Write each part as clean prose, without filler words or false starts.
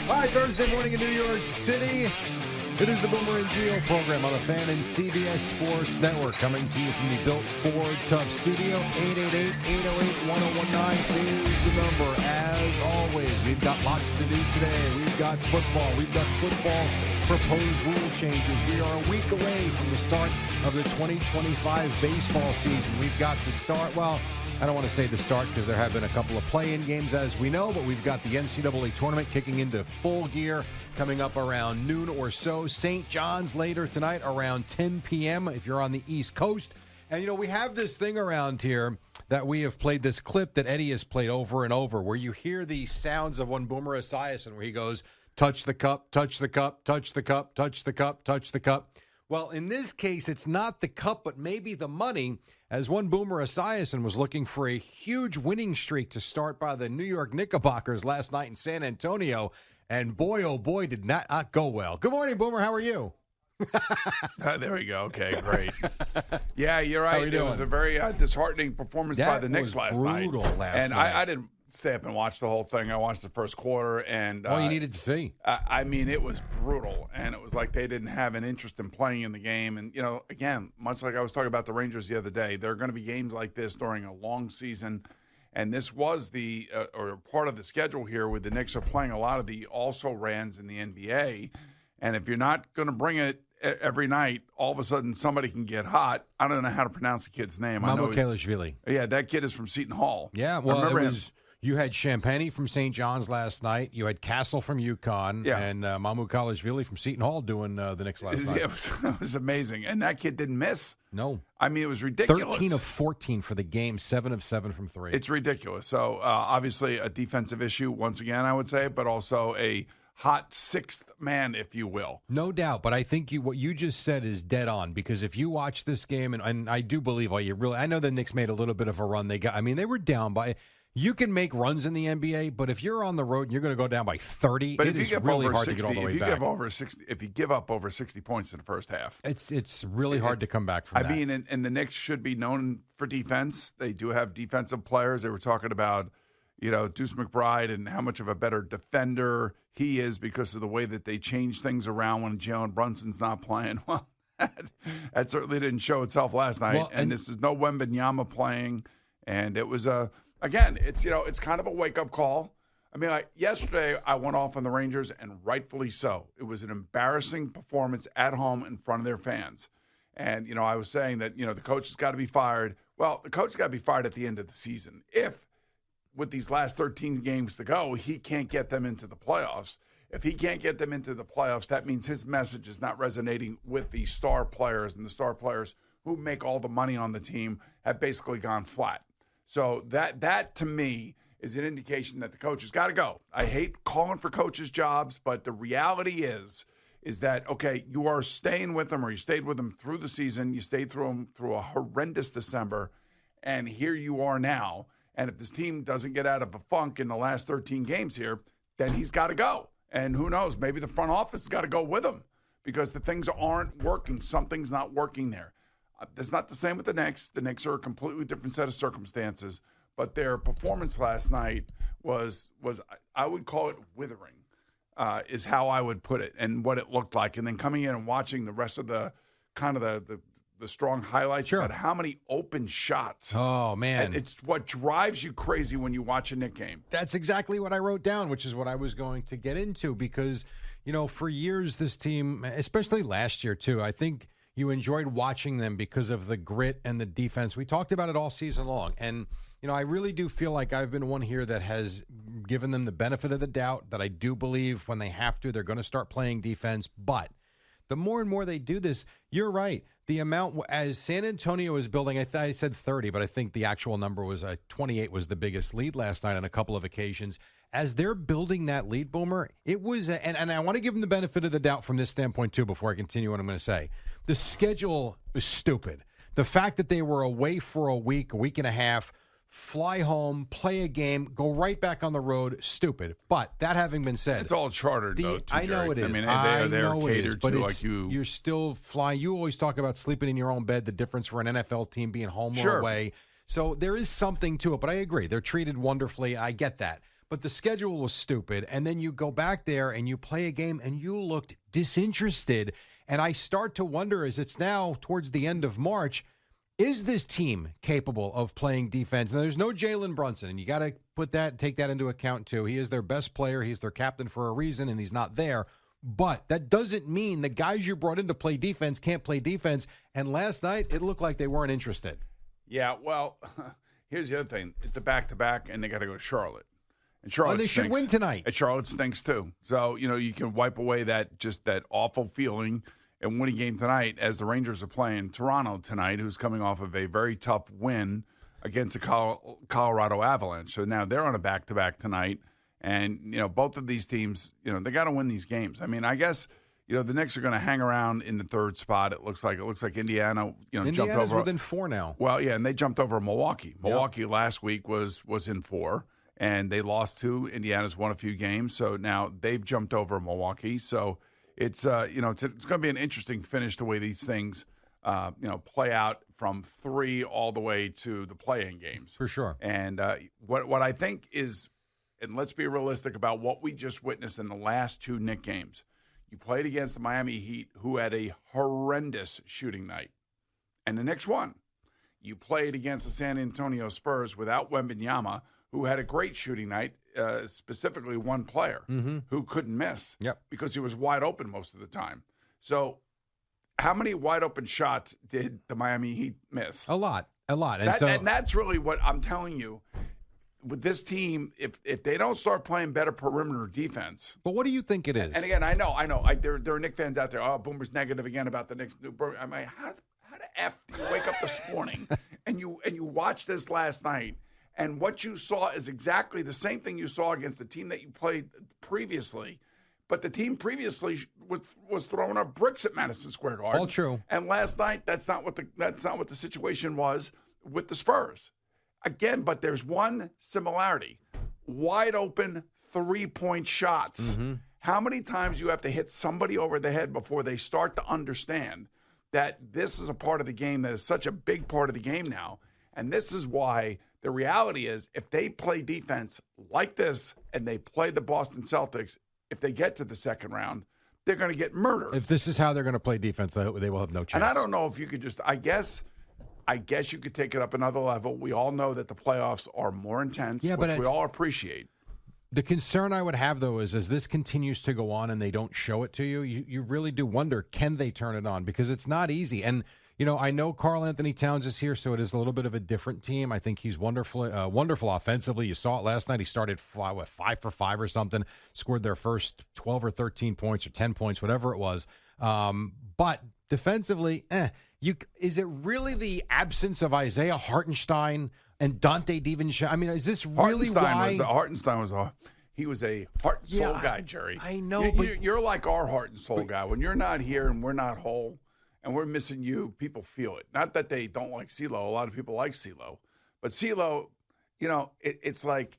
Hi, Thursday morning in New York City. It is the Boomer and Geo program on the Fan and CBS Sports Network, coming to you from the Built Ford Tough Studio. 888-808-1019 is the number. As always, we've got lots to do today. We've got football. We've got football proposed rule changes. We are a week away from the start of the 2025 baseball season. We've got the start, well, I don't want to say the start because there have been a couple of play-in games, as we know, but we've got the NCAA tournament kicking into full gear coming up around noon or so. St. John's later tonight around 10 p.m. if you're on the East Coast. And, we have this thing around here that we have played, this clip that Eddie has played over and over, where you hear the sounds of one Boomer Esiason, where he goes, touch the cup, touch the cup, touch the cup, touch the cup, touch the cup. Well, in this case, it's not the cup, but maybe the money, as one Boomer Esiason was looking for a huge winning streak to start by the New York Knickerbockers last night in San Antonio. And boy, oh boy, did not go well. Good morning, Boomer. How are you? There we go. Okay, great. Yeah, you're right. It doing? was a very disheartening performance by the Knicks last night. Last night. I didn't stay up and watch the whole thing. I watched the first quarter, and all you needed to see. I mean, it was brutal, and it was like they didn't have an interest in playing in the game. And again, much like I was talking about the Rangers the other day, there are going to be games like this during a long season. And this was the or part of the schedule here, where the Knicks are playing a lot of the also-rans in the NBA. And if you're not going to bring it every night, all of a sudden somebody can get hot. I don't know how to pronounce the kid's name. Mamoukelashvili. Yeah, that kid is from Seton Hall. Yeah, well, you had Champagny from St. John's last night. You had Castle from UConn. Yeah. And Mamoukelashvili from Seton Hall doing the Knicks last night. It was amazing. And that kid didn't miss. No. I mean, it was ridiculous. 13 of 14 for the game, 7 of 7 from 3. It's ridiculous. So, obviously, a defensive issue, once again, I would say, but also a hot sixth man, if you will. No doubt, but I think what you just said is dead on, because if you watch this game, and I do believe I know the Knicks made a little bit of a run. They were down by. You can make runs in the NBA, but if you're on the road and you're going to go down by 30, it is really hard to get all the way back. If you give up over 60 points in the first half, it's really hard to come back from that. I mean, and the Knicks should be known for defense. They do have defensive players. They were talking about, Deuce McBride and how much of a better defender he is because of the way that they change things around when Jalen Brunson's not playing. Well, that certainly didn't show itself last night. Well, and this is no Wembanyama playing, and it was again, it's kind of a wake-up call. I mean, yesterday I went off on the Rangers, and rightfully so. It was an embarrassing performance at home in front of their fans. And, I was saying that, the coach has got to be fired. Well, the coach has got to be fired at the end of the season. If, with these last 13 games to go, he can't get them into the playoffs. If he can't get them into the playoffs, that means his message is not resonating with the star players, and the star players who make all the money on the team have basically gone flat. So that to me is an indication that the coach has got to go. I hate calling for coaches' jobs, but the reality is that, okay, you are staying with them, or you stayed with them through the season. You stayed through them through a horrendous December, and here you are now. And if this team doesn't get out of a funk in the last 13 games here, then he's got to go. And who knows, maybe the front office has got to go with him because the things aren't working. Something's not working there. That's not the same with the Knicks. The Knicks are a completely different set of circumstances, but their performance last night was I would call it withering, is how I would put it, and what it looked like. And then coming in and watching the rest of the kind of the strong highlights about how many open shots. Oh, man. And it's what drives you crazy when you watch a Knick game. That's exactly what I wrote down, which is what I was going to get into, because, for years this team, especially last year too, I think you enjoyed watching them because of the grit and the defense. We talked about it all season long. And, I really do feel like I've been one here that has given them the benefit of the doubt, that I do believe when they have to, they're going to start playing defense. But the more and more they do this, you're right. The amount, as San Antonio is building, I said 30, but I think the actual number was 28 was the biggest lead last night on a couple of occasions. As they're building that lead, Boomer, it was, and I want to give them the benefit of the doubt from this standpoint too before I continue what I'm going to say. The schedule is stupid. The fact that they were away for a week and a half, fly home, play a game, go right back on the road, stupid. But that having been said, it's all chartered, though, I know it is. I mean, they're catered to like you. You're still flying. You always talk about sleeping in your own bed, the difference for an NFL team being home or away. So there is something to it, but I agree. They're treated wonderfully. I get that. but the schedule was stupid. And then you go back there and you play a game and you looked disinterested. And I start to wonder, as it's now towards the end of March, is this team capable of playing defense? Now, there's no Jalen Brunson, and you got to take that into account, too. He is their best player. He's their captain for a reason, and he's not there. But that doesn't mean the guys you brought in to play defense can't play defense. And last night, it looked like they weren't interested. Yeah, well, here's the other thing. It's a back-to-back, and they got to go to Charlotte. And Charlotte they stinks. should win tonight. And Charlotte stinks, too. So, you can wipe away that awful feeling and win a game tonight as the Rangers are playing Toronto tonight, who's coming off of a very tough win against the Colorado Avalanche. So now they're on a back-to-back tonight. And, both of these teams, they got to win these games. I mean, I guess, the Knicks are going to hang around in the third spot. It looks like Indiana, Indiana's jumped over. within 4 now. Well, yeah, and they jumped over Milwaukee. Milwaukee last week was in 4, and they lost 2. Indiana's won a few games. So now they've jumped over Milwaukee. So it's going to be an interesting finish the way these things play out from 3 all the way to the play-in games. For sure. And what I think is, and let's be realistic about what we just witnessed in the last 2 Knicks games. You played against the Miami Heat, who had a horrendous shooting night, and the Knicks won. You played against the San Antonio Spurs without Wembanyama, who had a great shooting night, specifically one player who couldn't miss because he was wide open most of the time. So how many wide open shots did the Miami Heat miss? A lot. And and that's really what I'm telling you. With this team, if they don't start playing better perimeter defense. But what do you think it is? And again, I know. There are Knicks fans out there. Oh, Boomer's negative again about the Knicks. I'm like, how the F do you wake up this morning and you watch this last night, and what you saw is exactly the same thing you saw against the team that you played previously, but the team previously was throwing up bricks at Madison Square Garden. All true. And last night, that's not what the situation was with the Spurs. Again, but there's one similarity. Wide open 3-point shots. How many times you have to hit somebody over the head before they start to understand that this is a part of the game that is such a big part of the game now. And this is why the reality is if they play defense like this and they play the Boston Celtics, if they get to the second round, they're going to get murdered. If this is how they're going to play defense, they will have no chance. And I don't know if you could just, I guess you could take it up another level. We all know that the playoffs are more intense, which we all appreciate. The concern I would have, though, is as this continues to go on and they don't show it to you, you really do wonder, can they turn it on? Because it's not easy. And, I know Karl Anthony Towns is here, so it is a little bit of a different team. I think he's wonderful offensively. You saw it last night. He started 5 for 5 or something, scored their first 12 or 13 points or 10 points, whatever it was. But defensively, is it really the absence of Isaiah Hartenstein and Dante DiVincenzo? I mean, is this really why? Hartenstein was a heart and soul guy, Jerry. I know. You're like our heart and soul guy. When you're not here and we're not whole and we're missing you, people feel it. Not that they don't like CeeLo. A lot of people like CeeLo. But CeeLo, it's like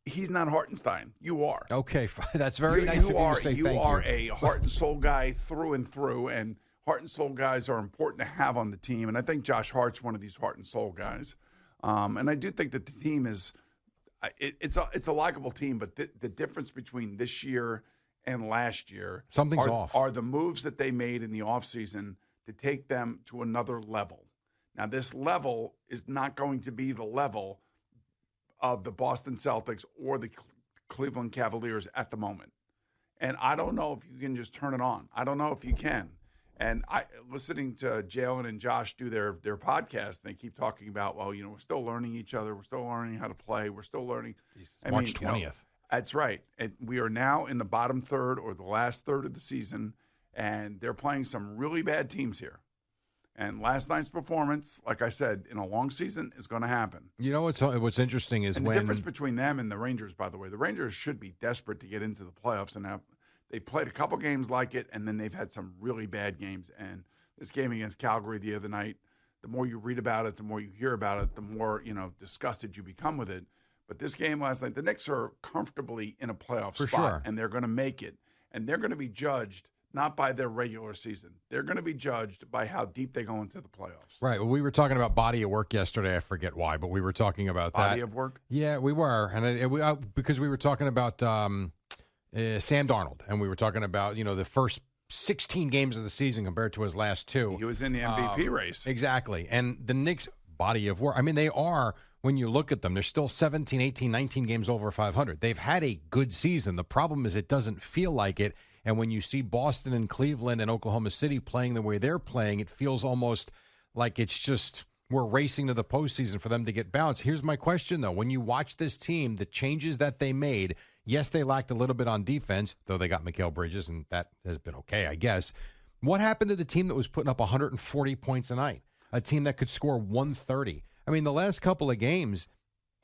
he's not Hartenstein. You are. Okay, that's very nice of you to say thank you. You are a heart and soul guy through and through, and heart and soul guys are important to have on the team, and I think Josh Hart's one of these heart and soul guys. And I do think that the team is it's a likable team, but the difference between this year and last year something's off. Are the moves that they made in the offseason to take them to another level. Now, this level is not going to be the level of the Boston Celtics or the Cleveland Cavaliers at the moment. And I don't know if you can just turn it on. I don't know if you can. And listening to Jalen and Josh do their podcast, they keep talking about, we're still learning each other. We're still learning how to play. We're still learning. March 20th. That's right. And we are now in the bottom third or the last third of the season, and they're playing some really bad teams here. And last night's performance, like I said, in a long season is going to happen. What's interesting is the difference between them and the Rangers, by the way, the Rangers should be desperate to get into the playoffs, and now they played a couple games like it, and then they've had some really bad games. And this game against Calgary the other night, the more you read about it, the more you hear about it, the more disgusted you become with it. But this game last night, the Knicks are comfortably in a playoff spot, sure. And they're going to make it. And they're going to be judged not by their regular season. They're going to be judged by how deep they go into the playoffs. Right. Well, we were talking about body of work yesterday. I forget why, but we were talking about that. Body of work? Yeah, we were. And because we were talking about Sam Darnold, and we were talking about, the first 16 games of the season compared to his last 2. He was in the MVP race. Exactly. And the Knicks' body of work, they are, when you look at them, they're still 17, 18, 19 games over 500. They've had a good season. The problem is it doesn't feel like it. And when you see Boston and Cleveland and Oklahoma City playing the way they're playing, it feels almost like it's just we're racing to the postseason for them to get bounced. Here's my question, though. When you watch this team, the changes that they made, yes, they lacked a little bit on defense, though they got Mikal Bridges, and that has been okay, I guess. What happened to the team that was putting up 140 points a night, a team that could score 130? The last couple of games,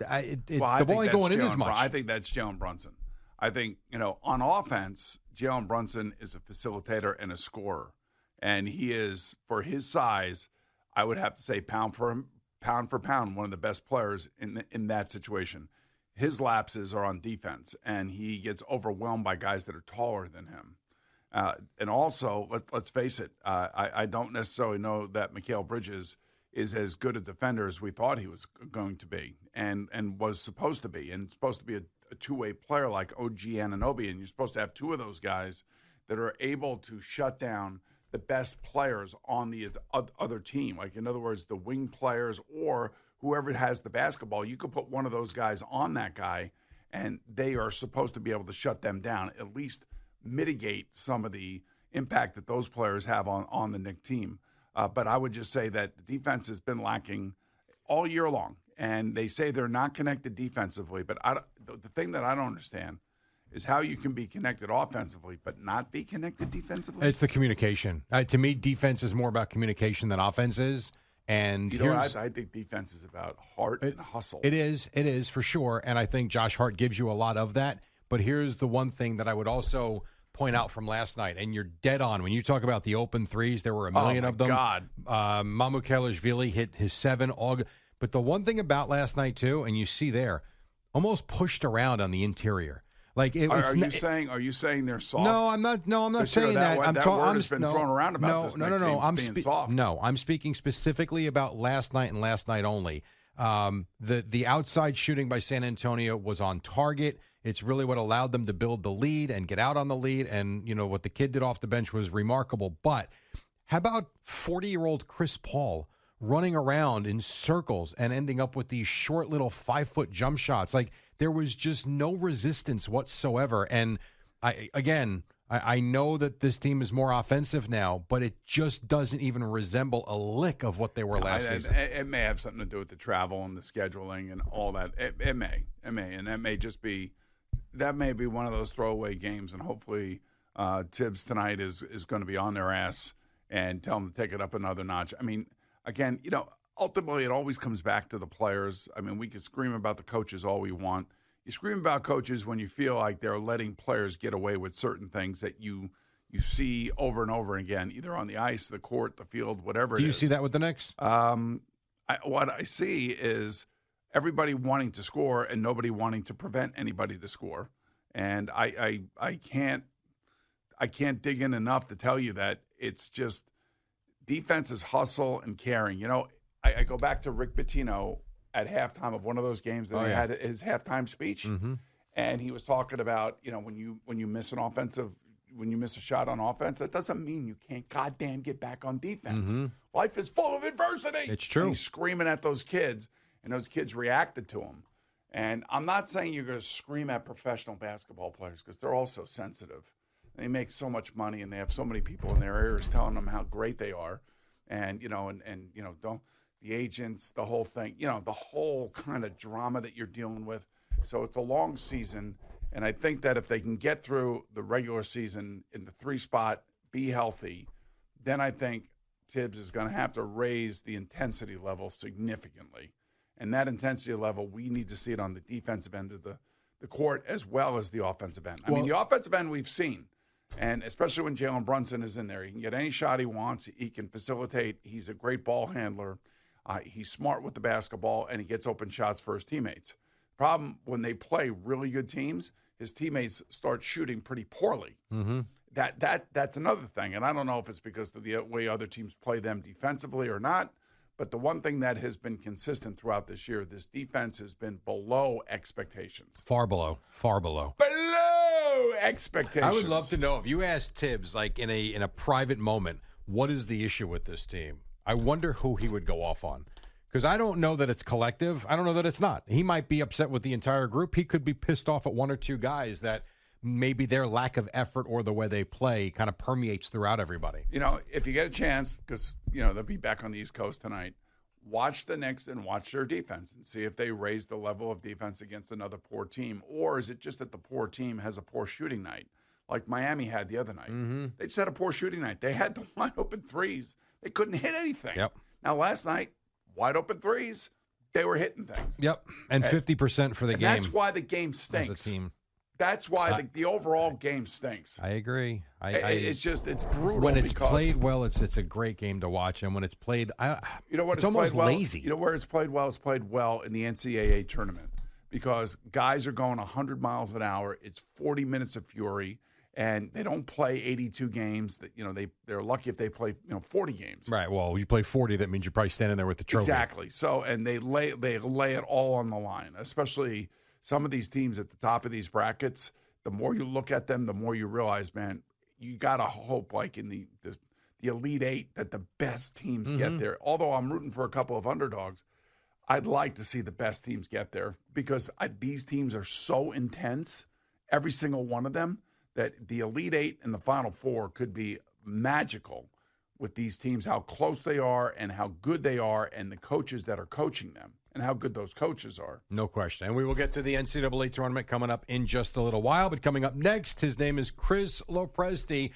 the ball ain't going in as much. I think that's Jalen Brunson. I think, on offense, Jalen Brunson is a facilitator and a scorer. And he is, for his size, I would have to say pound for pound, one of the best players in that situation. His lapses are on defense, and he gets overwhelmed by guys that are taller than him. And also, let's face it, I don't necessarily know that Mikal Bridges is as good a defender as we thought he was going to be and was supposed to be. And supposed to be a two-way player like OG Anunoby, and you're supposed to have 2 of those guys that are able to shut down the best players on the other team. Like, in other words, the wing players or whoever has the basketball, you could put one of those guys on that guy, and they are supposed to be able to shut them down, at least mitigate some of the impact that those players have on the Knicks team. But I would just say that the defense has been lacking all year long. And they say they're not connected defensively. But the thing that I don't understand is how you can be connected offensively but not be connected defensively. It's the communication. To me, defense is more about communication than offense is. And I think defense is about heart and hustle. It is for sure. And I think Josh Hart gives you a lot of that. But here's the one thing that I would also point out from last night, and you're dead on. When you talk about the open threes, there were a million of them. God. Mamukelashvili hit his 7. But the one thing about last night, too, and you see there, almost pushed around on the interior. Like are you saying they're soft? No, I'm not. No, I'm not saying that. That word has been thrown around about this. No. I'm being soft. No, I'm speaking specifically about last night and last night only. The outside shooting by San Antonio was on target. It's really what allowed them to build the lead and get out on the lead. And, what the kid did off the bench was remarkable. But how about 40-year-old Chris Paul running around in circles and ending up with these short little 5-foot jump shots? Like, there was just no resistance whatsoever. And I know that this team is more offensive now, but it just doesn't even resemble a lick of what they were last season. It may have something to do with the travel and the scheduling and all that. It may, and that may just be one of those throwaway games. And hopefully, Tibbs tonight is going to be on their ass and tell them to take it up another notch. Again, ultimately, it always comes back to the players. We can scream about the coaches all we want. You scream about coaches when you feel like they're letting players get away with certain things that you see over and over again, either on the ice, the court, the field, whatever it is. Do you see that with the Knicks? What I see is everybody wanting to score and nobody wanting to prevent anybody to score. And I can't dig in enough to tell you that it's just defense is hustle and caring. I go back to Rick Pitino at halftime of one of those games that he had his halftime speech, and he was talking about when you miss a shot on offense, that doesn't mean you can't goddamn get back on defense. Life is full of adversity. It's true. And he's screaming at those kids, and those kids reacted to him. And I'm not saying you're going to scream at professional basketball players because they're all so sensitive. They make so much money, and they have so many people in their ears telling them how great they are, and don't. The agents, the whole thing, the whole kind of drama that you're dealing with. So it's a long season, and I think that if they can get through the regular season in the 3 spot, be healthy, then I think Tibbs is going to have to raise the intensity level significantly. And that intensity level, we need to see it on the defensive end of the court as well as the offensive end. The offensive end we've seen, and especially when Jalen Brunson is in there, he can get any shot he wants. He can facilitate. He's a great ball handler. He's smart with the basketball, and he gets open shots for his teammates. Problem, when they play really good teams, his teammates start shooting pretty poorly. That's another thing. And I don't know if it's because of the way other teams play them defensively or not. But the one thing that has been consistent throughout this year, this defense has been below expectations. Far below. Below expectations. I would love to know if you asked Tibbs, like in a private moment, what is the issue with this team? I wonder who he would go off on. Because I don't know that it's collective. I don't know that it's not. He might be upset with the entire group. He could be pissed off at one or two guys that maybe their lack of effort or the way they play kind of permeates throughout everybody. You know, if you get a chance, because, they'll be back on the East Coast tonight, watch the Knicks and watch their defense and see if they raise the level of defense against another poor team. Or is it just that the poor team has a poor shooting night, like Miami had the other night? Mm-hmm. They just had a poor shooting night. They had the wide open threes. They couldn't hit anything. Yep. Now, last night, wide open threes, they were hitting things. Yep, and 50% for the game. That's why the game stinks. As a team. That's why the overall game stinks. I agree. It's brutal. When it's played well, it's a great game to watch, and when it's played, it's almost lazy. You know where it's played well? It's played well in the NCAA tournament because guys are going 100 miles an hour. It's 40 minutes of fury, and they don't play 82 games. That they're lucky if they play 40 games. Right. Well, you play 40, that means you're probably standing there with the trophy. Exactly. So, and they lay it all on the line, especially. Some of these teams at the top of these brackets, the more you look at them, the more you realize, man, you got to hope like in the Elite Eight that the best teams get there. Although I'm rooting for a couple of underdogs, I'd like to see the best teams get there because these teams are so intense, every single one of them, that the Elite Eight and the Final Four could be magical with these teams, how close they are and how good they are and the coaches that are coaching them. And how good those coaches are. No question. And we will get to the NCAA tournament coming up in just a little while. But coming up next, his name is Chris Lopresti.